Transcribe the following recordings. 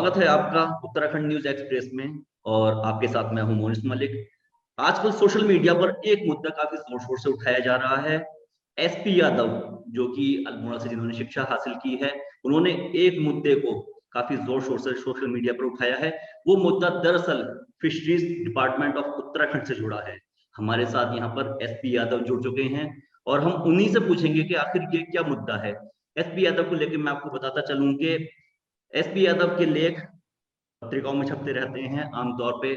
स्वागत है आपका उत्तराखंड न्यूज एक्सप्रेस में। और आपके साथ मैं हूं मोनिस मलिक। आजकल सोशल मीडिया पर एक मुद्दा काफी जोर शोर से उठाया जा रहा है। एसपी यादव, जो कि अल्मोड़ा से जिन्होंने शिक्षा हासिल की है, उन्होंने एक मुद्दे को काफी जोर शोर से सोशल मीडिया पर उठाया है। वो मुद्दा दरअसल फिशरीज डिपार्टमेंट ऑफ उत्तराखंड से जुड़ा है। हमारे साथ यहाँ पर एसपी यादव जुड़ चुके हैं और हम उन्हीं से पूछेंगे कि आखिर ये क्या मुद्दा है। एसपी यादव को लेकर मैं आपको बताता चलूं कि एसपी यादव के लेख पत्रिकाओं में छपते रहते हैं। आमतौर पे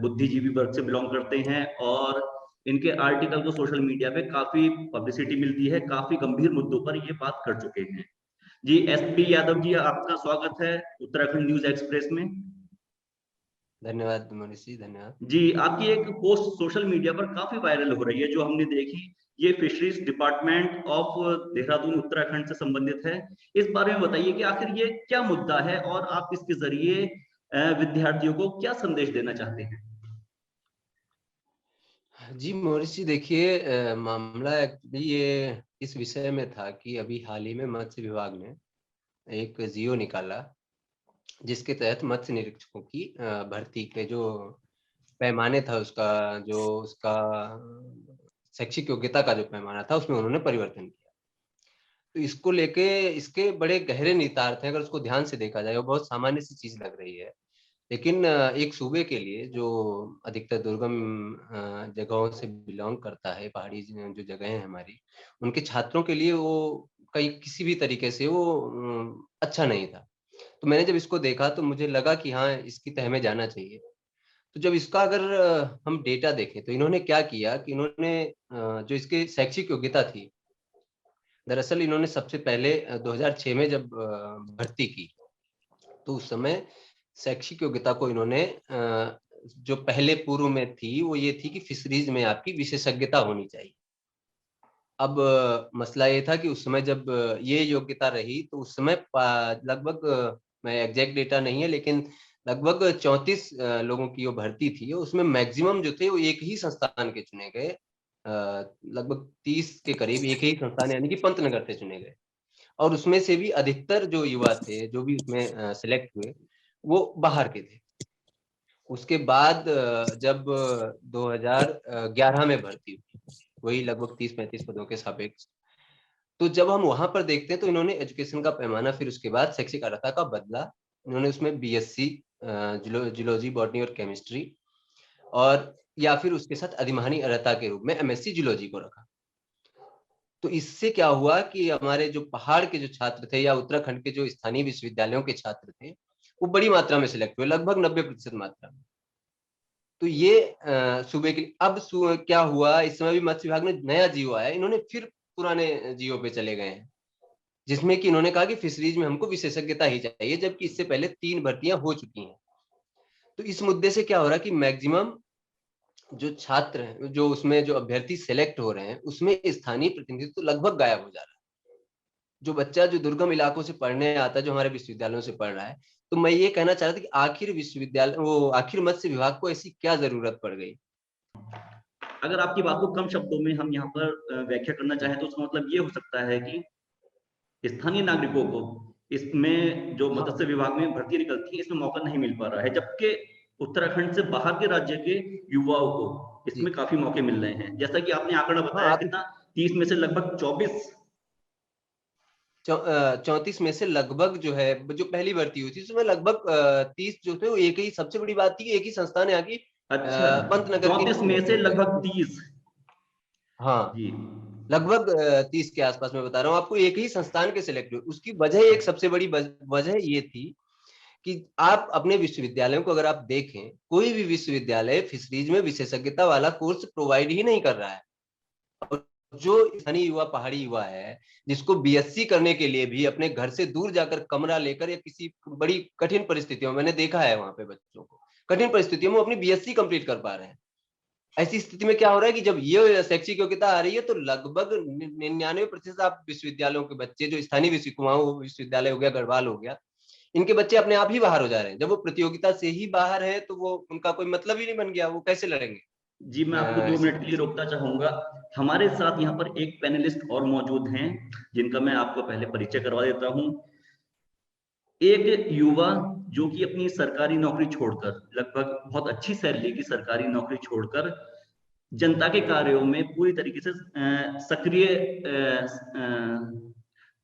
बुद्धिजीवी वर्ग से बिलोंग करते हैं और इनके आर्टिकल को सोशल मीडिया पे काफी पब्लिसिटी मिलती है। काफी गंभीर मुद्दों पर ये बात कर चुके हैं। जी एसपी यादव जी, आपका स्वागत है उत्तराखंड न्यूज एक्सप्रेस में। धन्यवाद मनीष जी, धन्यवाद। जी, आपकी एक पोस्ट सोशल मीडिया पर काफी वायरल हो रही है, जो हमने देखी। ये fisheries department of Dehradun Uttarakhand से संबंधित है। इस बारे में बताइए कि आखिर ये क्या मुद्दा है और आप इसके जरिए विद्यार्थियों को क्या संदेश देना चाहते हैं। जी मनीष जी, देखिए मामला एक्चुअली ये इस विषय में था कि अभी हाल ही में मत्स्य विभाग ने एक जियो निकाला, जिसके तहत मत्स्य निरीक्षकों की भर्ती के जो पैमाने था, उसका शैक्षिक योग्यता का जो पैमाना था, उसमें उन्होंने परिवर्तन किया। तो इसको लेके इसके बड़े गहरे निहितार्थ हैं। अगर उसको ध्यान से देखा जाए, वो बहुत सामान्य सी चीज लग रही है, लेकिन एक सूबे के लिए जो अधिकतर दुर्गम जगहों से बिलोंग करता है, पहाड़ी जो जगह है हमारी, उनके छात्रों के लिए वो कहीं किसी भी तरीके से वो अच्छा नहीं था। तो मैंने जब इसको देखा तो मुझे लगा कि हाँ, इसकी तह में जाना चाहिए। तो जब इसका अगर हम डेटा देखें तो इन्होंने क्या किया कि इन्होंने जो इसके शैक्षिक योग्यता थी, दरअसल इन्होंने सबसे पहले 2006 में जब भर्ती की, तो उस समय शैक्षिक योग्यता को इन्होंने जो पहले पूर्व में थी वो ये थी कि फिशरीज में आपकी विशेषज्ञता होनी चाहिए। अब मसला ये था कि उस समय जब ये योग्यता रही तो उस समय लगभग मैं एग्जैक्ट डेटा नहीं है, लेकिन लगभग 34 लोगों की जो भर्ती थी, उसमें मैक्सिमम जो थे वो एक ही संस्थान के चुने गए। लगभग 30 के करीब एक ही संस्थान यानी कि पंतनगर से चुने गए, और उसमें से भी अधिकतर जो युवा थे, जो भी उसमें सिलेक्ट हुए, वो बाहर के थे। उसके बाद जब 2011 में भर्ती हुई, वही लगभग 30-35 पदों के सापेक्ष, तो जब हम वहां पर देखते हैं तो इन्होंने एजुकेशन का पैमाना फिर उसके बाद शैक्षिक अर्हता का बदला। इन्होंने उसमें बीएससी जूलॉजी, बॉटनी और केमिस्ट्री, और या फिर उसके साथ अधिमानी अर्हता के रूप में एमएससी जूलॉजी को रखा। तो इससे क्या हुआ कि हमारे जो पहाड़ के जो छात्र थे या उत्तराखंड के जो स्थानीय विश्वविद्यालयों के छात्र थे, वो बड़ी मात्रा में सिलेक्ट हुए, लगभग 90% मात्रा में। तो ये सूबे के अब क्या हुआ, इस समय भी मत्स्य विभाग ने नया जियो आया, इन्होंने फिर पुराने जियो पे चले गए हैं, जिसमें कि इन्होंने कहा कि फिशरीज में हमको विशेषज्ञता ही चाहिए, जबकि इससे पहले 3 भर्तियां हो चुकी हैं। तो इस मुद्दे से क्या हो रहा है कि मैक्सिमम जो छात्र हैं, जो उसमें जो अभ्यर्थी सेलेक्ट हो रहे हैं, उसमें स्थानीय प्रतिनिधित्व तो लगभग गायब हो जा रहा है। जो बच्चा जो दुर्गम इलाकों से पढ़ने आता है, जो हमारे विश्वविद्यालयों से पढ़ रहा है, तो मैं ये कहना चाह रहा था कि आखिर मत्स्य विभाग को ऐसी क्या जरूरत पड़ गई। अगर आपकी बात को कम शब्दों में हम यहाँ पर व्याख्या करना चाहें तो उसका मतलब ये हो सकता है कि स्थानीय नागरिकों को इसमें जो मत्स्य विभाग में भर्ती निकलती है, इसमें मौका नहीं मिल पा रहा है, जबकि उत्तराखंड से बाहर के राज्य के युवाओं को इसमें काफी मौके मिल रहे हैं। जैसा कि आपने आंकड़ा बताया, कितना 30 में से लगभग 34 में से लगभग जो है, जो पहली भर्ती हुई थी उसमें लगभग 30 जो थे वो एक ही, सबसे बड़ी बात थी एक ही संस्थान है यहाँ की, अच्छा, पंतनगर के 34 में से लगभग 30। हाँ जी, लगभग 30 के आसपास मैं बता रहा हूँ आपको, एक ही संस्थान के सिलेक्ट हुए। उसकी वजह, एक सबसे बड़ी वजह ये थी कि आप अपने विश्वविद्यालयों को अगर आप देखें, कोई भी विश्वविद्यालय फिशरीज में विशेषज्ञता वाला कोर्स प्रोवाइड ही नहीं कर रहा है। और जो स्थानीय युवा, पहाड़ी युवा है, जिसको बीएससी करने के लिए भी अपने घर से दूर जाकर कमरा लेकर या किसी बड़ी कठिन परिस्थितियों में, मैंने देखा है वहां पे बच्चों को कठिन परिस्थितियों में अपनी बीएससी कंप्लीट कर पा रहे हैं। ऐसी स्थिति में क्या हो रहा है कि जब ये शैक्षिक योग्यता आ रही है तो लगभग 99% आप विश्वविद्यालयों के बच्चे, जो स्थानीय विश्वविद्यालय हो गया, गढ़वाल हो गया, इनके बच्चे अपने आप ही बाहर हो जा रहे हैं। जब वो प्रतियोगिता से ही बाहर है तो वो उनका कोई मतलब ही नहीं बन गया, वो कैसे लड़ेंगे। जी, मैं आपको 2 मिनट के लिए रोकना चाहूंगा। हमारे साथ यहाँ पर एक पैनलिस्ट और मौजूद हैं, जिनका मैं आपको पहले परिचय करवा देता हूँ। एक युवा जो कि अपनी सरकारी नौकरी छोड़कर, लगभग बहुत अच्छी सैलरी की सरकारी नौकरी छोड़कर जनता के कार्यों में पूरी तरीके से सक्रिय,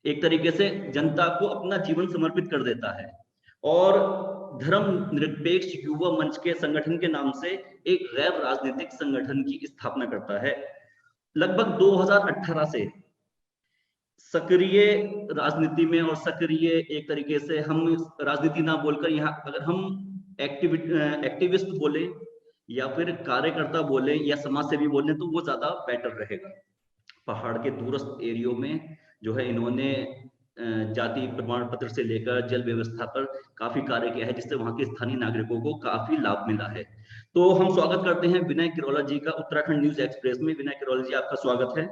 एक तरीके से जनता को अपना जीवन समर्पित कर देता है और धर्म निरपेक्ष युवा मंच के संगठन के नाम से एक गैर राजनीतिक संगठन की स्थापना करता है। लगभग 2018 से सक्रिय राजनीति में और सक्रिय, एक तरीके से हम राजनीति ना बोलकर यहाँ अगर हम एक्टिविस्ट बोले या फिर कार्यकर्ता बोले या समाज सेवी बोले तो वो ज्यादा बेटर रहेगा। पहाड़ के दूरस्थ एरियो में जो है इन्होंने जाति प्रमाण पत्र से लेकर जल व्यवस्था पर काफी कार्य किया है, जिससे वहां के स्थानीय नागरिकों को काफी लाभ मिला है। तो हम स्वागत करते हैं विनय किरोला जी का उत्तराखंड न्यूज एक्सप्रेस में। विनय किरोला जी, आपका स्वागत है।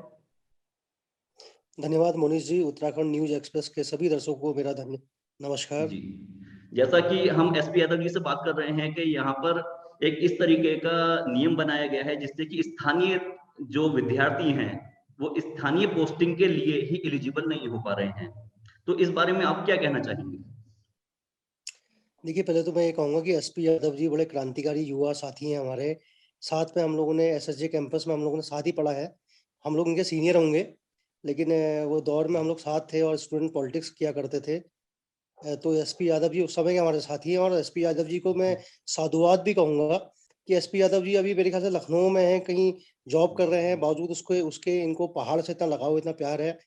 धन्यवाद मोनिश जी। उत्तराखंड न्यूज एक्सप्रेस के सभी दर्शकों को मेरा नमस्कार जी। जैसा कि हम एसपी यादव जी से बात कर रहे हैं कि यहाँ पर एक इस तरीके का नियम बनाया गया है जिससे कि स्थानीय जो विद्यार्थी हैं वो स्थानीय पोस्टिंग के लिए ही एलिजिबल नहीं हो पा रहे हैं, तो इस बारे में आप क्या कहना चाहेंगे? देखिए, पहले तो मैं ये कहूँगा कि एसपी यादव जी बड़े क्रांतिकारी युवा साथी हैं हमारे। साथ में हम लोगों ने एसएसजे कैंपस में हम लोगों ने साथ ही पढ़ा है। हम लोग उनके सीनियर होंगे, लेकिन वो दौर में हम लोग साथ थे और स्टूडेंट पॉलिटिक्स किया करते थे। तो एसपी यादव जी उस समय के हमारे साथी हैं और एसपी यादव जी को मैं साधुवाद भी कहूँगा कि एसपी यादव जी अभी मेरे ख्याल से लखनऊ में हैं, कहीं जॉब कर रहे हैं, बावजूद उसके इनको पहाड़ से इतना लगाव, इतना प्यार है।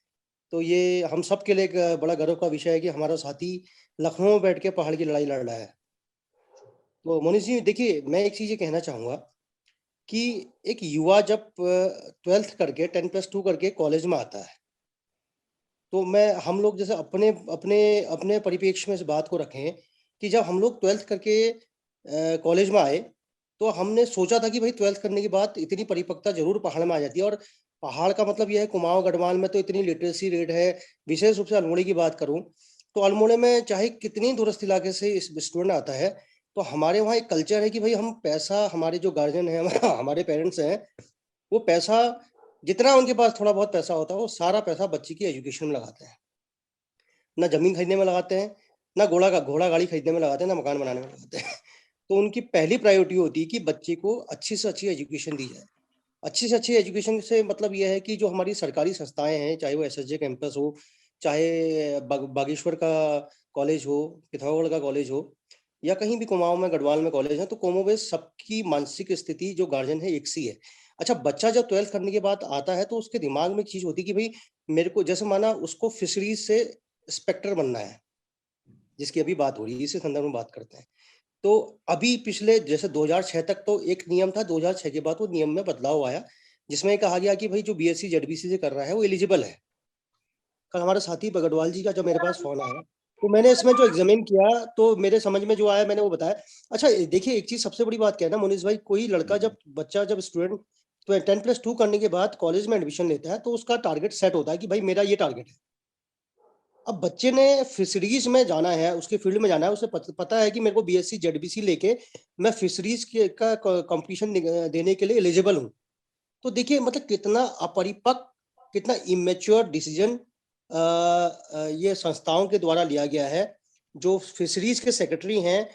तो ये हम सब के लिए एक बड़ा गर्व का विषय है कि हमारा साथी लखनऊ में बैठ के पहाड़ की लड़ाई लड़ रहा है। तो मोनिश जी देखिए, मैं एक चीज़ ये कहना चाहूँगा कि एक युवा जब 12th करके 10+2 करके कॉलेज में आता है, तो हम लोग जैसे अपने अपने अपने परिप्रेक्ष्य में इस बात को रखें कि जब हम लोग 12th करके कॉलेज में आए, तो हमने सोचा था कि भाई 12th करने के बाद इतनी परिपक्वता जरूर पहाड़ में आ जाती है। और पहाड़ का मतलब यह है, कुमाऊं गढ़वाल में तो इतनी लिटरेसी रेट है। विशेष रूप से अल्मोड़ी की बात करूं तो अल्मोड़े में चाहे कितनी दूरस्थ इलाके से इस स्टूडेंट आता है, तो हमारे वहाँ एक कल्चर है कि भाई हम पैसा, हमारे जो गार्जियन है, हमारे पेरेंट्स हैं, वो पैसा जितना उनके पास थोड़ा बहुत पैसा होता है वो सारा पैसा बच्चे की एजुकेशन में लगाते हैं। ना जमीन खरीदने में लगाते हैं, ना घोड़ा गाड़ी खरीदने में लगाते हैं, ना मकान बनाने में लगाते हैं। तो उनकी पहली प्रायोरिटी होती है कि बच्चे को अच्छी से अच्छी एजुकेशन दी जाए। अच्छी से अच्छी एजुकेशन से मतलब ये है कि जो हमारी सरकारी संस्थाएं हैं, चाहे वो एसएसजे कैंपस हो, चाहे बागेश्वर का कॉलेज हो, पिथौरागढ़ का कॉलेज हो, या कहीं भी कुमाऊं में गढ़वाल में कॉलेज है, तो कोमोवेश सबकी मानसिक स्थिति जो गार्जियन है एक सी है। अच्छा, बच्चा जब 12th करने के बाद आता है तो उसके दिमाग में एक चीज होती है कि भाई मेरे को, जैसे माना उसको फिशरीज से इंस्पेक्टर बनना है, जिसकी अभी बात हो रही है, इसी संदर्भ में बात करते हैं। तो अभी पिछले जैसे 2006 तक तो एक नियम था, 2006 के बाद वो नियम में बदलाव आया, जिसमें कहा गया कि भाई जो बीएससी जेडबीसी से कर रहा है वो एलिजिबल है। कल हमारे साथी बगड़वाल जी का जब मेरे पास फोन आया, तो मैंने इसमें जो एग्जामिन किया तो मेरे समझ में जो आया मैंने वो बताया। अच्छा देखिए, एक चीज सबसे बड़ी बात क्या है ना मोनिश भाई, कोई लड़का जब स्टूडेंट तो 10+2 करने के बाद कॉलेज में एडमिशन लेता है, तो उसका टारगेट सेट होता है कि भाई मेरा ये टारगेट है। अब बच्चे ने फिशरीज में जाना है, उसके फील्ड में जाना है, उसे पता है कि मेरे को बीएससी जेडबीसी लेके मैं फिशरीज का कंपटीशन देने के लिए एलिजिबल हूँ। तो देखिए मतलब कितना अपरिपक्व, कितना इमेच्योर डिसीजन ये संस्थाओं के द्वारा लिया गया है। जो फिशरीज के सेक्रेटरी हैं,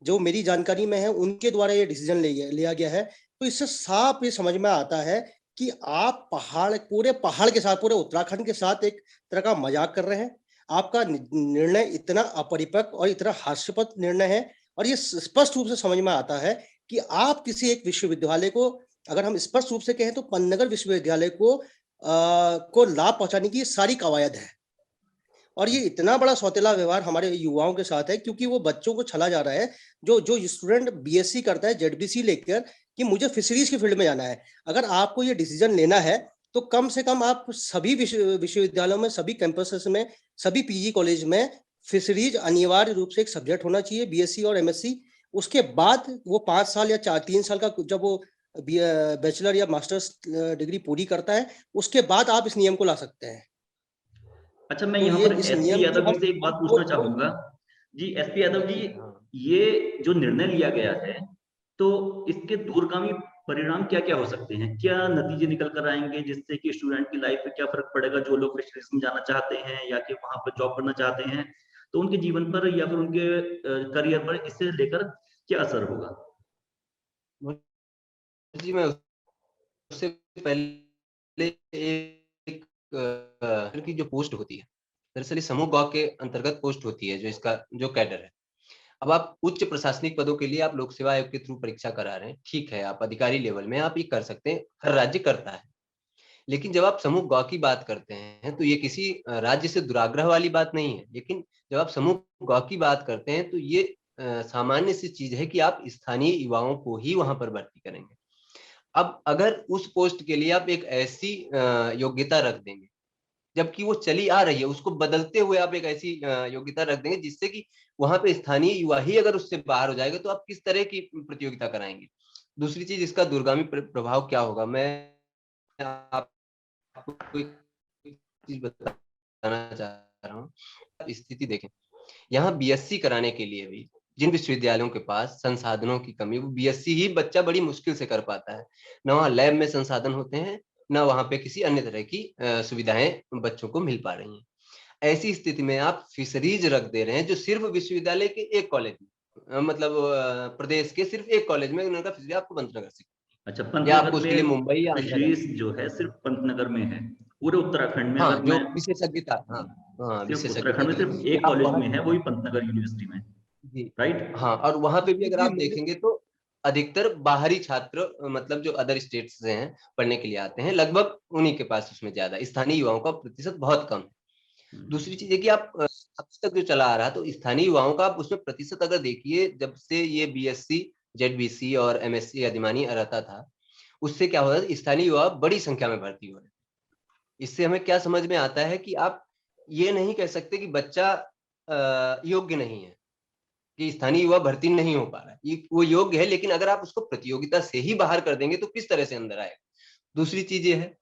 जो मेरी जानकारी में है, उनके द्वारा ये डिसीजन लिया गया है। तो इससे साफ ये समझ में आता है कि आप पूरे पहाड़ के साथ, पूरे उत्तराखंड के साथ एक तरह का मजाक कर रहे हैं। आपका निर्णय इतना अपरिपक्व और इतना हास्यास्पद निर्णय है, और ये स्पष्ट रूप से समझ में आता है कि आप किसी एक विश्वविद्यालय को, अगर हम स्पष्ट रूप से कहें तो पन्नगर विश्वविद्यालय को लाभ पहुंचाने की सारी कवायद है। और ये इतना बड़ा सौतेला व्यवहार हमारे युवाओं के साथ है, क्योंकि वो बच्चों को छला जा रहा है। जो स्टूडेंट बीएससी करता है जेडबीसी लेकर कि मुझे फिशरीज की फील्ड में जाना है, अगर आपको ये डिसीजन लेना है तो कम से कम आप सभी विश्वविद्यालयों में, सभी कैंपसेस में, सभी पीजी कॉलेज में फिशरीज अनिवार्य रूप से एक सब्जेक्ट होना चाहिए, बीएससी और एमएससी। उसके बाद वो 5 साल या 3 साल का जब वो बैचलर या मास्टर्स डिग्री पूरी करता है, उसके बाद आप इस नियम को ला सकते हैं। अच्छा, मैं तो यहाँ ये पर इस एसपी नियम की यादव जी से एक बात पूछना चाहूंगा। जी एसपी यादव जी, ये जो निर्णय लिया गया है, तो इसके दूरगामी परिणाम क्या क्या हो सकते हैं? क्या नतीजे निकल कर आएंगे जिससे कि स्टूडेंट की लाइफ पे क्या फर्क पड़ेगा, जो लोग फिशरीज में जाना चाहते हैं या कि वहां पर जॉब करना चाहते हैं? तो उनके जीवन पर या फिर उनके करियर पर इससे लेकर क्या असर होगा? जी, मैं उससे पहले एक की जो पोस्ट होती है, दरअसल इस समूह गौ के अंतर्गत पोस्ट होती है, जो इसका जो कैडर है। अब आप उच्च प्रशासनिक पदों के लिए आप लोक सेवा आयोग के थ्रू परीक्षा करा रहे हैं, ठीक है, आप अधिकारी लेवल में आप ये कर सकते हैं, हर राज्य करता है। लेकिन जब आप समूह ग की बात करते हैं, तो ये किसी राज्य से दुराग्रह वाली बात नहीं है। लेकिन जब आप समूह ग की बात करते हैं, तो ये सामान्य सी चीज है कि आप स्थानीय युवाओं को ही वहां पर भर्ती करेंगे। अब अगर उस पोस्ट के लिए आप एक ऐसी योग्यता रख देंगे, जबकि वो चली आ रही है, उसको बदलते हुए आप एक ऐसी योग्यता रख देंगे जिससे कि वहां पे स्थानीय युवा ही अगर उससे बाहर हो जाएगा, तो आप किस तरह की प्रतियोगिता कराएंगे? दूसरी चीज, इसका दूरगामी प्रभाव क्या होगा? मैं आपको एक चीज बताना चाह रहा हूँ। स्थिति देखें, यहाँ बीएससी कराने के लिए भी जिन विश्वविद्यालयों के पास संसाधनों की कमी, वो बीएससी ही बच्चा बड़ी मुश्किल से कर पाता है। न वहाँ लैब में संसाधन होते हैं, न वहाँ पे किसी अन्य तरह की सुविधाएं बच्चों को मिल पा रही हैं। ऐसी स्थिति में आप फिशरीज रख दे रहे हैं, जो सिर्फ विश्वविद्यालय के एक कॉलेज में, मतलब प्रदेश के सिर्फ एक कॉलेज में उन्होंने कहा फिशरी आपको पंतनगर से, अच्छा, या पंतनगर आपको उसके लिए में मुंबई या आंध्रा जाना। फिशरीज जो है सिर्फ पंतनगर में है? पूरे उत्तराखंड में हाँ, अगर जो मैं विशेषज्ञता, हाँ हाँ, सिर्फ उत्तराखंड विशेषज्ञता में जो सिर्फ कि एक आप कॉलेज वहाँ, में है, वो भी पंतनगर यूनिवर्सिटी में, जी राइट? हाँ, और वहां पे भी अगर जी आप देखेंगे तो अधिकतर बाहरी छात्र, मतलब जो अदर स्टेट से हैं पढ़ने के लिए आते हैं, लगभग उन्हीं के पास उसमें ज्यादा, स्थानीय युवाओं का प्रतिशत बहुत कम है। दूसरी चीज है कि आप अब तक जो चला आ रहा, तो स्थानीय युवाओं का आप उसमें प्रतिशत अगर देखिए, जब से ये बीएससी, जेडबीसी और एमएससी अधिमानी रहता था, उससे क्या हो रहा है, स्थानीय युवा बड़ी संख्या में भर्ती हो रहे हैं। इससे हमें क्या समझ में आता है कि आप ये नहीं कह सकते कि बच्चा योग्य नहीं है, कि स्थानीय युवा भर्ती नहीं हो पा रहा है, ये वो योग्य है, लेकिन अगर आप उसको प्रतियोगिता से ही बाहर कर देंगे, तो किस तरह से अंदर आएगा? दूसरी चीज ये है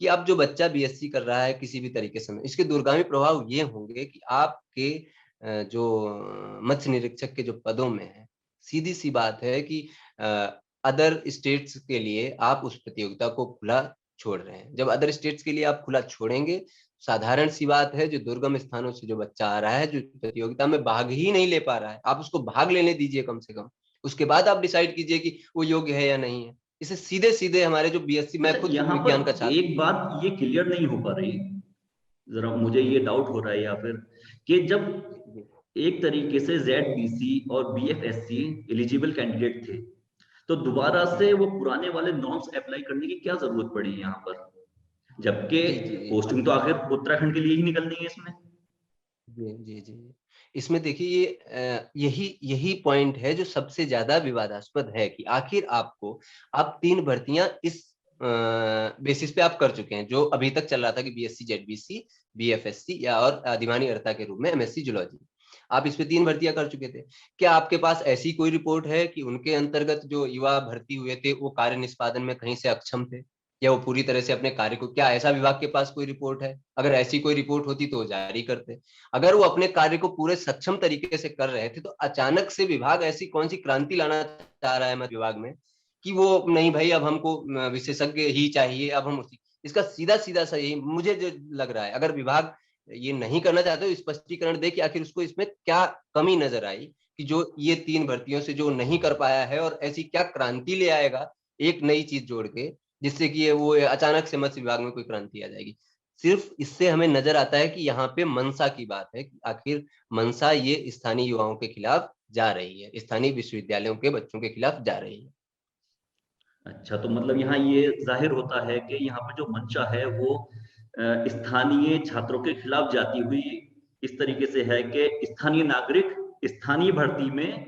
कि अब जो बच्चा बीएससी कर रहा है किसी भी तरीके से, इसके दूरगामी प्रभाव ये होंगे कि आपके जो मत्स्य निरीक्षक के जो पदों में है, सीधी सी बात है कि अदर स्टेट्स के लिए आप उस प्रतियोगिता को खुला छोड़ रहे हैं। जब अदर स्टेट्स के लिए आप खुला छोड़ेंगे, साधारण सी बात है, जो दुर्गम स्थानों से जो बच्चा आ रहा है, जो प्रतियोगिता में भाग ही नहीं ले पा रहा है, आप उसको भाग लेने दीजिए कम से कम, उसके बाद आप डिसाइड कीजिए कि वो योग्य है या नहीं है। इसे सीधे सीधे हमारे जो बीएससी, मैं अच्छा, खुद यहाँ विज्ञान का पर छात्र, एक बात ये क्लियर नहीं हो पा रही, जरा मुझे ये डाउट हो रहा है, या फिर कि जब एक तरीके से ZBC और BFSC एलिजिबल कैंडिडेट थे, तो दोबारा से वो पुराने वाले नॉर्म्स अप्लाई करने की क्या जरूरत पड़ी यहाँ पर, जबकि जी जी जी पोस्टिंग तो आखिर उत्तराखंड के लिए ही निकलनी है इसमें? जी जी जी इसमें देखिए, ये यही यही पॉइंट है जो सबसे ज्यादा विवादास्पद है, कि आखिर आपको, आप 3 भर्तियां इस बेसिस पे आप कर चुके हैं, जो अभी तक चल रहा था कि बीएससी, जेडबीसी, बीएफएससी या और अधिमानी अर्ता के रूप में एमएससी जूलॉजी, आप इस पे 3 भर्तियां कर चुके थे। क्या आपके पास ऐसी कोई रिपोर्ट है कि उनके अंतर्गत जो युवा भर्ती हुए थे, वो कार्य निष्पादन में कहीं से अक्षम थे, या वो पूरी तरह से अपने कार्य को, क्या ऐसा विभाग के पास कोई रिपोर्ट है? अगर ऐसी कोई रिपोर्ट होती तो जारी करते। अगर वो अपने कार्य को पूरे सक्षम तरीके से कर रहे थे, तो अचानक से विभाग ऐसी कौन सी क्रांति लाना चाह रहा है मत्स्य विभाग में, कि वो नहीं भाई, अब हमको विशेषज्ञ ही चाहिए, अब हम उसी, इसका सीधा सीधा सही मुझे जो लग रहा है, अगर विभाग ये नहीं करना चाहते तो स्पष्टीकरण दे कि आखिर उसको इसमें क्या कमी नजर आई, कि जो ये 3 भर्तियों से जो नहीं कर पाया है, और ऐसी क्या क्रांति ले आएगा एक नई चीज जोड़ के, जिससे कि ये वो अचानक से मत्स्य विभाग में कोई क्रांति आ जाएगी। सिर्फ इससे हमें नजर आता है कि यहाँ पे मनसा की बात है, कि आखिर मनसा ये स्थानीय युवाओं के खिलाफ जा रही है, स्थानीय विश्वविद्यालयों के बच्चों के खिलाफ जा रही है। अच्छा, तो मतलब यहाँ ये जाहिर होता है कि यहाँ पर जो मंशा है वो स्थानीय छात्रों के खिलाफ जाती हुई इस तरीके से है कि स्थानीय नागरिक स्थानीय भर्ती में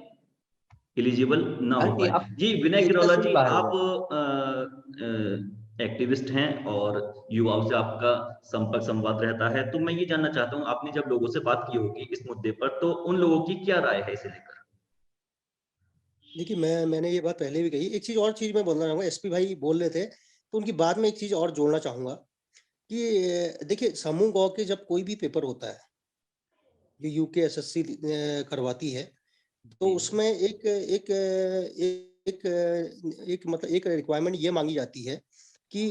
एलिजिबल ना हाँ हो जी, पाए। आप जी, विनय प्रतियोगिता किरौला से ही जी, बाहर हो आप जाते एक्टिविस्ट हैं और युवाओं से आपका संपर्क संवाद रहता है, तो मैं ये जानना चाहता हूँ, आपने जब लोगों से बात की होगी इस मुद्दे पर, तो उन लोगों की क्या राय है इसे लेकर? देखिए, मैंने ये बात पहले भी कही। एक चीज और चीज मैं बोलना चाहूंगा, एसपी भाई बोल रहे थे तो उनकी बात में एक चीज और जोड़ना चाहूंगा कि देखिए, समूह गौ के जब कोई भी पेपर होता है जो यूकेएसएससी करवाती है, तो जी उसमें एक मतलब एक रिक्वायरमेंट ये मांगी जाती है कि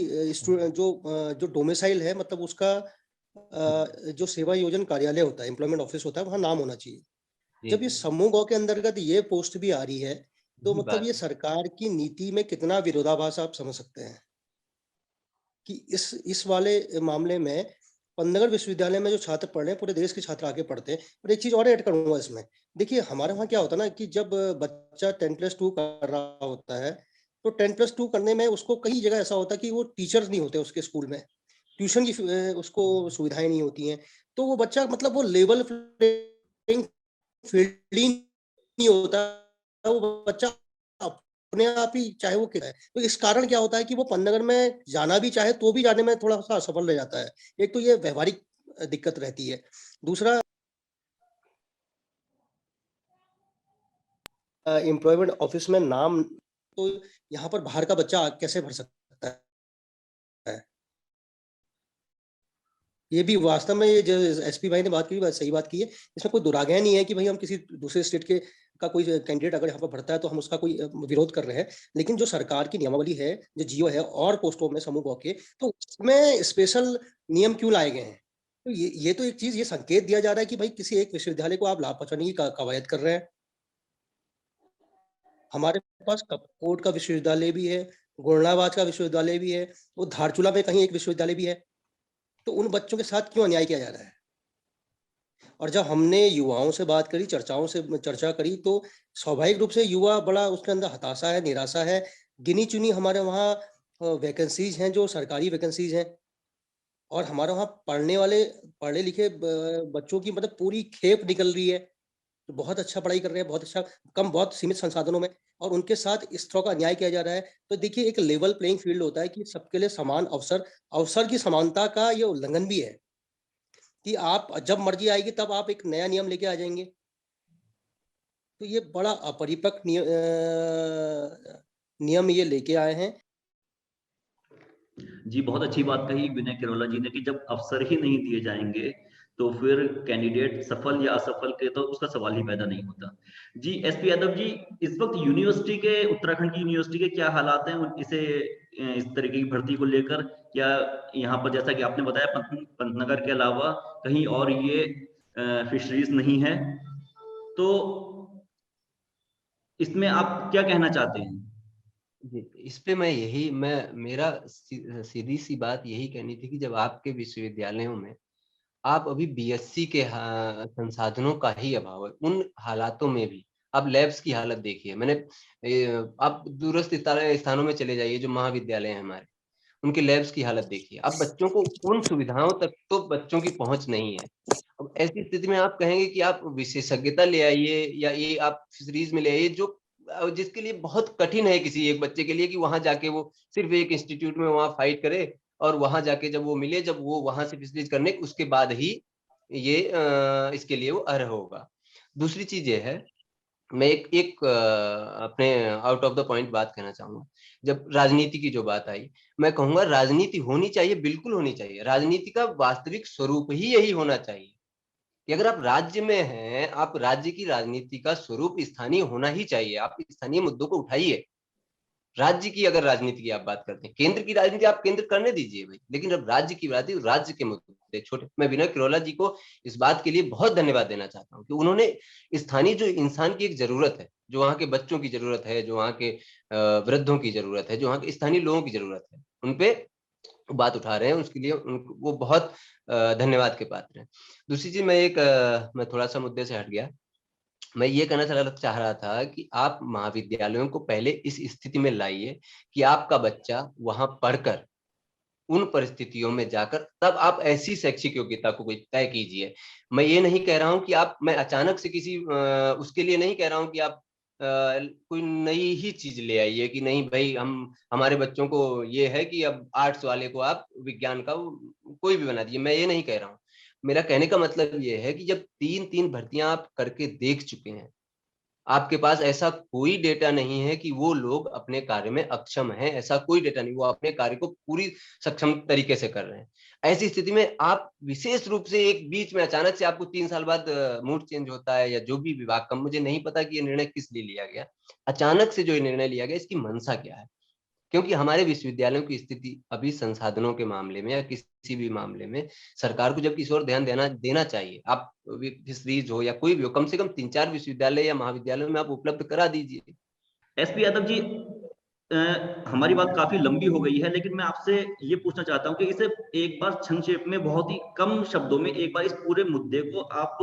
जो डोमिसाइल है, मतलब उसका जो सेवा योजन कार्यालय होता है, एम्प्लॉयमेंट ऑफिस होता है, वहाँ नाम होना चाहिए। जी, जब ये समूह ग के अंतर्गत ये पोस्ट भी आ रही है, तो यही मतलब बात ये है। सरकार की नीति में कितना विरोधाभास आप समझ सकते हैं कि इस वाले मामले में पंतनगर विश्वविद्यालय में जो छात्र पढ़ रहे हैं, पूरे देश के छात्र आके पढ़ते हैं। और एक चीज और ऐड करूंगा इसमें, देखिए हमारे वहाँ क्या होता है ना कि जब बच्चा 10+2 कर रहा होता है, तो 10+2 करने में उसको कई जगह ऐसा होता है कि वो टीचर्स नहीं होते उसके स्कूल में, ट्यूशन की उसको सुविधाएं नहीं होती हैं, तो वो बच्चा मतलब वो लेवल प्लेइंग फील्ड ही नहीं होता, वो बच्चा अपने आप ही चाहे वो क्या है। तो इस कारण क्या होता है कि वो पंतनगर में जाना भी चाहे तो भी जाने में थोड़ा-सा असफल रह जाता है। एक तो ये व्यावहारिक दिक्कत रहती है। दूसरा एम्प्लॉयमेंट ऑफिस में नाम, तो यहाँ पर बाहर का बच्चा कैसे भर सकता है? ये भी वास्तव में, ये जो एसपी भाई ने बात की, बात सही बात की है। इसमें कोई दुराग्रह नहीं है कि भाई हम किसी दूसरे स्टेट के का कोई कैंडिडेट अगर यहाँ पर भरता है तो हम उसका कोई विरोध कर रहे हैं। लेकिन जो सरकार की नियमावली है, जो जियो है और पोस्टों में समूह ग के, तो उसमें स्पेशल नियम क्यों लाए गए हैं? तो ये तो एक चीज़, ये संकेत दिया जा रहा है कि भाई किसी एक विश्वविद्यालय को आप लाभ पहुँचाने की कवायद कर रहे हैं। हमारे पास कपकोट का विश्वविद्यालय भी है, गुरनाबाद का विश्वविद्यालय भी है, वो धारचूला में कहीं एक विश्वविद्यालय भी है। तो उन बच्चों के साथ क्यों अन्याय किया जा रहा है? और जब हमने युवाओं से बात करी, चर्चाओं से चर्चा करी, तो स्वाभाविक रूप से युवा बड़ा उसके अंदर हताशा है, निराशा है। गिनी-चुनी हमारे वहाँ वैकेंसीज़ हैं जो सरकारी वैकेंसीज़ हैं, और हमारे वहाँ पढ़ने वाले पढ़े-लिखे बच्चों की मतलब पूरी खेप निकल रही है। तो बहुत अच्छा पढ़ाई कर रहे हैं, बहुत अच्छा, बहुत सीमित संसाधनों में, और उनके साथ इस तरह का अन्याय किया जा रहा है। तो देखिए एक लेवल प्लेइंग फील्ड होता है कि सबके लिए समान अवसर, अवसर की समानता का ये उल्लंघन भी है कि आप जब मर्ज़ी आएगी तब आप एक नया नियम लेके आ जाएँगे। तो ये बड़ा अपरिपक्व नियम ये लेके आए हैं। जी, बहुत अच्छी बात कही विनय किरोला जी ने कि जब अवसर ही नहीं दिए जाएँगे, तो फिर कैंडिडेट सफल या असफल के तो उसका सवाल ही पैदा नहीं होता। जी, एसपी यादव जी, इस वक़्त यूनिवर्सिटी के उत्तराखंड की यूनिवर्सिटी के क्या हालात हैं? इस तरीके की भर्ती को लेकर? क्या यहाँ पर जैसा कि आपने बताया पंतनगर के अलावा कहीं और ये फिशरीज़ नहीं है? तो इसमें आप क्या कहना चाहते हैं? जी, इस पे मैं यही मैं मेरा सीधी-सी बात यही कहनी थी कि जब आपके विश्वविद्यालयों में आप अभी बीएससी के संसाधनों का ही अभाव है। उन हालातों में भी आप लैब्स की हालत देखिए। आप दूरस्थ स्थानों में चले जाइए जो महाविद्यालय हैं हमारे, उनके लैब्स की हालत देखिए। अब बच्चों को उन सुविधाओं तक तो बच्चों की पहुँच नहीं है। अब ऐसी स्थिति में आप कहेंगे कि आप विशेषज्ञता ले आइए या ये आप फिशरीज में ले आइए जो जिसके लिए बहुत कठिन है किसी एक बच्चे के लिए कि वहाँ जाके वो सिर्फ एक इंस्टीट्यूट में वहाँ फाइट करे और वहाँ जाके जब वो मिले, जब वो वहाँ से फिशरीज करने उसके बाद ही ये इसके लिए वो अर्ह होगा। दूसरी चीज़ ये है, मैं अपने आउट ऑफ द पॉइंट बात कहना चाहूँगा। जब राजनीति की जो बात आई, मैं कहूँगा राजनीति होनी चाहिए, बिल्कुल होनी चाहिए। राजनीति का वास्तविक स्वरूप ही यही होना चाहिए कि अगर आप राज्य में हैं, आप राज्य की राजनीति का स्वरूप स्थानीय होना ही चाहिए। आप स्थानीय मुद्दों को उठाइए। राज्य की अगर राजनीति की आप बात करते हैं, केंद्र की राजनीति आप केंद्र करने दीजिए भाई, लेकिन जब राज्य की बात है, राज्य के मुद्दे छोटे। मैं विनय किरोला जी को इस बात के लिए बहुत धन्यवाद देना चाहता हूँ कि उन्होंने स्थानीय जो इंसान की एक जरूरत है, जो वहाँ के बच्चों की जरूरत है, जो वहाँ के वृद्धों की जरूरत है, जो वहाँ के स्थानीय लोगों की जरूरत है, उनपे बात उठा रहे हैं, उसके लिए वो बहुत धन्यवाद के पात्र हैं। दूसरी चीज मैं थोड़ा सा मुद्दे से हट गया। मैं ये कहना चाह रहा था कि आप महाविद्यालयों को पहले इस स्थिति में लाइए कि आपका बच्चा वहां पढ़कर उन परिस्थितियों में जाकर तब आप ऐसी शैक्षिक योग्यता को कोई तय कीजिए। मैं ये नहीं कह रहा हूँ कि मैं अचानक से उसके लिए नहीं कह रहा हूँ कि आप कोई नई ही चीज ले आइए कि नहीं भाई हम हमारे बच्चों को ये है कि अब आर्ट्स वाले को आप विज्ञान का कोई भी बना दीजिए। मैं ये नहीं कह रहा हूँ। मेरा कहने का मतलब ये है कि जब 3-3 भर्तियां आप करके देख चुके हैं, आपके पास ऐसा कोई डेटा नहीं है कि वो लोग अपने कार्य में अक्षम हैं, ऐसा कोई डेटा नहीं, वो अपने कार्य को पूरी सक्षम तरीके से कर रहे हैं। ऐसी स्थिति में आप विशेष रूप से एक बीच में अचानक से आपको 3 साल बाद मूड चेंज होता है या जो भी विभाग का, मुझे नहीं पता कि ये निर्णय किस लिए लिया गया। अचानक से जो ये निर्णय लिया गया, इसकी मंशा क्या है? क्योंकि हमारे विश्वविद्यालयों की स्थिति अभी संसाधनों के मामले में या किसी भी मामले में सरकार को जब किसी और ध्यान देना चाहिए, आप फिशरीज हो या कोई भी हो, कम से कम 3-4 विश्वविद्यालय या महाविद्यालयों में आप उपलब्ध करा दीजिए। एसपी यादव जी, हमारी बात काफी लंबी हो गई है, लेकिन मैं आपसे ये पूछना चाहता हूँ कि इसे एक बार संक्षेप में, बहुत ही कम शब्दों में एक बार इस पूरे मुद्दे को आप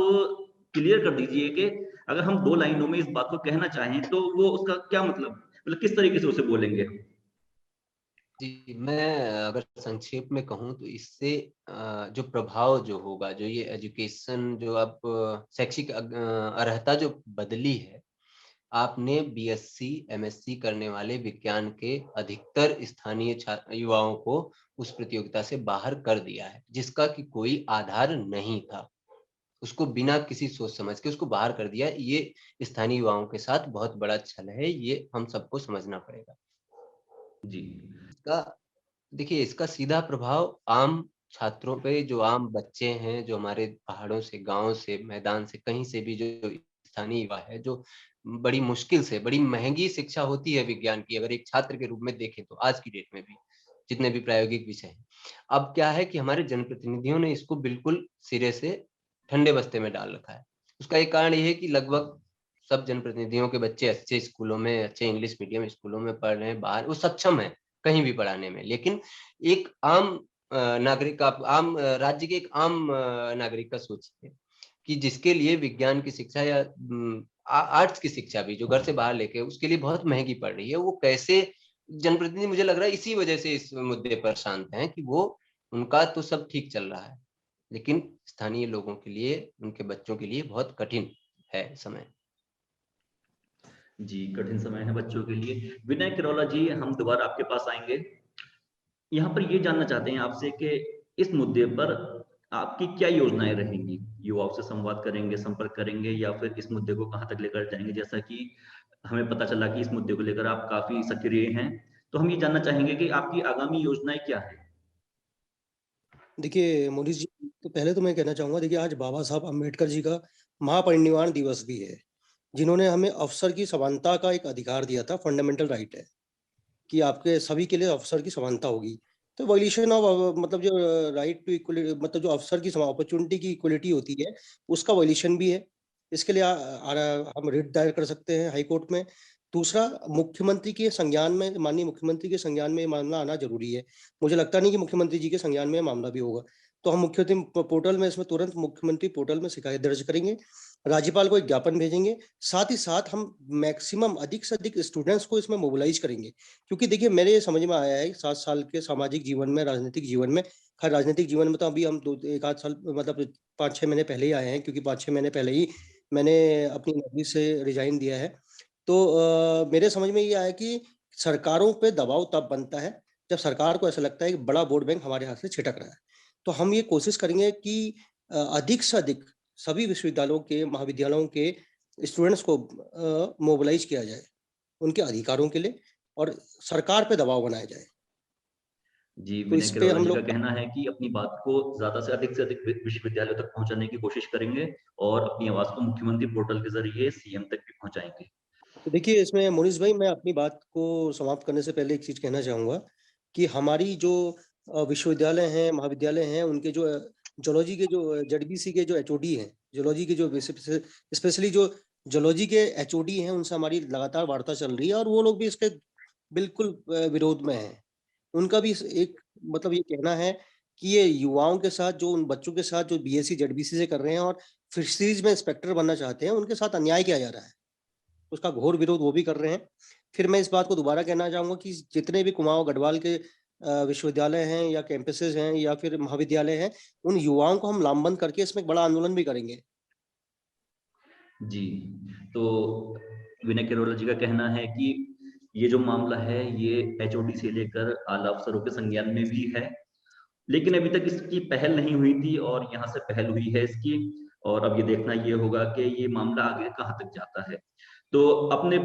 क्लियर कर दीजिए कि अगर हम 2 लाइनों में इस बात को कहना चाहें तो वो उसका क्या मतलब किस तरीके से उसे बोलेंगे? जी, मैं अगर संक्षेप में कहूँ तो इससे जो प्रभाव जो होगा, जो ये एजुकेशन जो अब शैक्षिक अर्हता जो बदली है, आपने बीएससी एमएससी करने वाले विज्ञान के अधिकतर स्थानीय युवाओं को उस प्रतियोगिता से बाहर कर दिया है, जिसका कि कोई आधार नहीं था। उसको बिना किसी सोच समझ के उसको बाहर कर दिया। ये स्थानीय युवाओं के साथ बहुत बड़ा छल है, ये हम सबको समझना पड़ेगा। जी, इसका देखिए, इसका सीधा प्रभाव आम छात्रों पे, जो आम बच्चे हैं, जो हमारे पहाड़ों से, गांव से, मैदान से, कहीं से भी जो स्थानीय युवा है, जो बड़ी मुश्किल से, बड़ी महंगी शिक्षा होती है विज्ञान की, अगर एक छात्र के रूप में देखें तो आज की डेट में भी जितने भी प्रायोगिक विषय हैं, अब क्या है कि हमारे जनप्रतिनिधियों ने इसको बिल्कुल सिरे से ठंडे बस्ते में डाल रखा है। उसका एक कारण ये है कि लगभग सब जनप्रतिनिधियों के बच्चे अच्छे स्कूलों में, अच्छे इंग्लिश मीडियम स्कूलों में पढ़ रहे हैं, बाहर वो सक्षम है कहीं भी पढ़ाने में, लेकिन एक आम नागरिक का, आम राज्य के एक आम नागरिक का सोचिए कि जिसके लिए विज्ञान की शिक्षा या आर्ट्स की शिक्षा भी जो घर से बाहर लेके उसके लिए बहुत महंगी पड़ रही है, वो कैसे जनप्रतिनिधि, मुझे लग रहा है इसी वजह से इस मुद्दे पर शांत हैं कि वो, उनका तो सब ठीक चल रहा है, लेकिन स्थानीय लोगों के लिए, उनके बच्चों के लिए बहुत कठिन है समय। जी, कठिन समय है बच्चों के लिए। विनय किरौला जी, हम दोबारा आपके पास आएंगे। यहाँ पर ये जानना चाहते हैं आपसे कि इस मुद्दे पर आपकी क्या योजनाएं रहेंगी? युवाओं से संवाद करेंगे, संपर्क करेंगे, या फिर इस मुद्दे को कहाँ तक लेकर जाएंगे? जैसा कि हमें पता चला कि इस मुद्दे को लेकर आप काफी सक्रिय हैं, तो हम ये जानना चाहेंगे कि आपकी आगामी योजनाएं क्या है? देखिए मोदी जी, तो पहले तो मैं कहना चाहूंगा, देखिए आज बाबा साहब अम्बेडकर जी का महापरिनिर्वाण दिवस भी है, जिन्होंने हमें अवसर की समानता का एक अधिकार दिया था। फंडामेंटल राइट है कि आपके सभी के लिए अवसर की समानता होगी। तो वॉल्यूशन ऑफ मतलब जो राइट टू इक्वलिटी, मतलब जो अवसर की अपॉर्चुनिटी की इक्वलिटी होती है, उसका वॉल्यूशन भी है। इसके लिए हम रिट दायर कर सकते हैं हाई कोर्ट में। दूसरा, मुख्यमंत्री के संज्ञान में, माननीय मुख्यमंत्री के संज्ञान में मामला आना जरूरी है। मुझे लगता नहीं कि मुख्यमंत्री जी के संज्ञान में मामला भी होगा, तो हम मुख्यमंत्री पोर्टल में, इसमें तुरंत मुख्यमंत्री पोर्टल में शिकायत दर्ज करेंगे, राज्यपाल को एक ज्ञापन भेजेंगे। साथ ही साथ हम मैक्सिमम, अधिक से अधिक स्टूडेंट्स को इसमें मोबिलाइज करेंगे, क्योंकि देखिए मेरे ये समझ में आया है 7 साल के सामाजिक जीवन में, राजनीतिक जीवन में, खैर राजनीतिक जीवन में तो अभी हम 1 आध साल, मतलब 5-6 महीने पहले ही आए हैं, क्योंकि 5-6 महीने पहले ही मैंने अपनी नौकरी से रिजाइन दिया है। तो मेरे समझ में ये आया कि सरकारों पे दबाव तब बनता है जब सरकार को ऐसा लगता है कि बड़ा वोट बैंक हमारे हाथ से छिटक रहा है। तो हम ये कोशिश करेंगे कि अधिक से अधिक सभी विश्वविद्यालयों के, महाविद्यालयों के स्टूडेंट्स को मोबिलाइज किया जाए उनके अधिकारों के लिए, और सरकार पे दबाव बनाया जाए। जी, तो विनय इस पे किरौला हम जी का लोग, कहना है कि अपनी बात को ज्यादा से अधिक विश्वविद्यालयों तक पहुंचाने की कोशिश करेंगे और अपनी आवाज को मुख्यमंत्री पोर्टल के जरिए सीएम तक भी पहुंचाएंगे। तो देखिए इसमें मोनिश भाई, मैं अपनी बात को समाप्त करने से पहले एक चीज कहना चाहूंगा कि हमारी जो विश्वविद्यालय हैं, महाविद्यालय हैं, उनके जो जूलॉजी के जो जेडबीसी के जो एचओडी हैं, जूलॉजी के जो स्पेशली जो जूलॉजी के एचओडी हैं, उनसे हमारी लगातार वार्ता चल रही है, और वो लोग भी इसके बिल्कुल विरोध में हैं। उनका भी एक मतलब ये कहना है कि ये युवाओं के साथ, जो उन बच्चों के साथ जो बीएससी जेडबीसी से कर रहे हैं और फिशरीज में इंस्पेक्टर बनना चाहते हैं, उनके साथ अन्याय किया जा रहा है। उसका घोर विरोध वो भी कर रहे हैं। फिर मैं इस बात को दोबारा कहना चाहूंगा कि जितने भी कुमाऊं गढ़वाल के विश्वविद्यालय हैं या कैंपसेस हैं या फिर महाविद्यालय हैं, उन युवाओं को हम लामबंद करके इसमें एक बड़ा आंदोलन भी करेंगे। जी, तो विनय किरौला जी का कहना है कि ये जो मामला है ये एचओडी से लेकर आला अफसरों के संज्ञान में भी है, लेकिन अभी तक इसकी पहल नहीं हुई थी और यहाँ से पहल हुई है इसकी, और अब ये देखना ये होगा कि ये मामला आगे कहाँ तक जाता है। तो अपने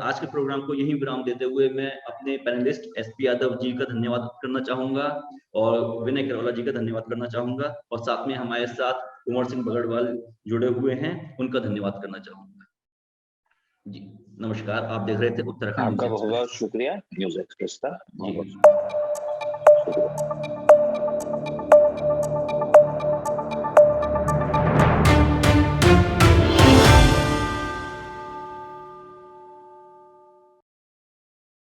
आज के प्रोग्राम को यहीं विराम देते हुए मैं अपने पैनलिस्ट एसपी यादव जी का धन्यवाद करना चाहूंगा और विनय किरौला जी का धन्यवाद करना चाहूंगा, और साथ में हमारे साथ कुंवर सिंह बगड़वाल जुड़े हुए हैं, उनका धन्यवाद करना चाहूंगा। जी। नमस्कार, आप देख रहे थे उत्तराखंड आपका न्यूज़ बहुत एक्सप्रेस। बहुत शुक्रिया न्यूज़ एक्सप्रेस का। जी।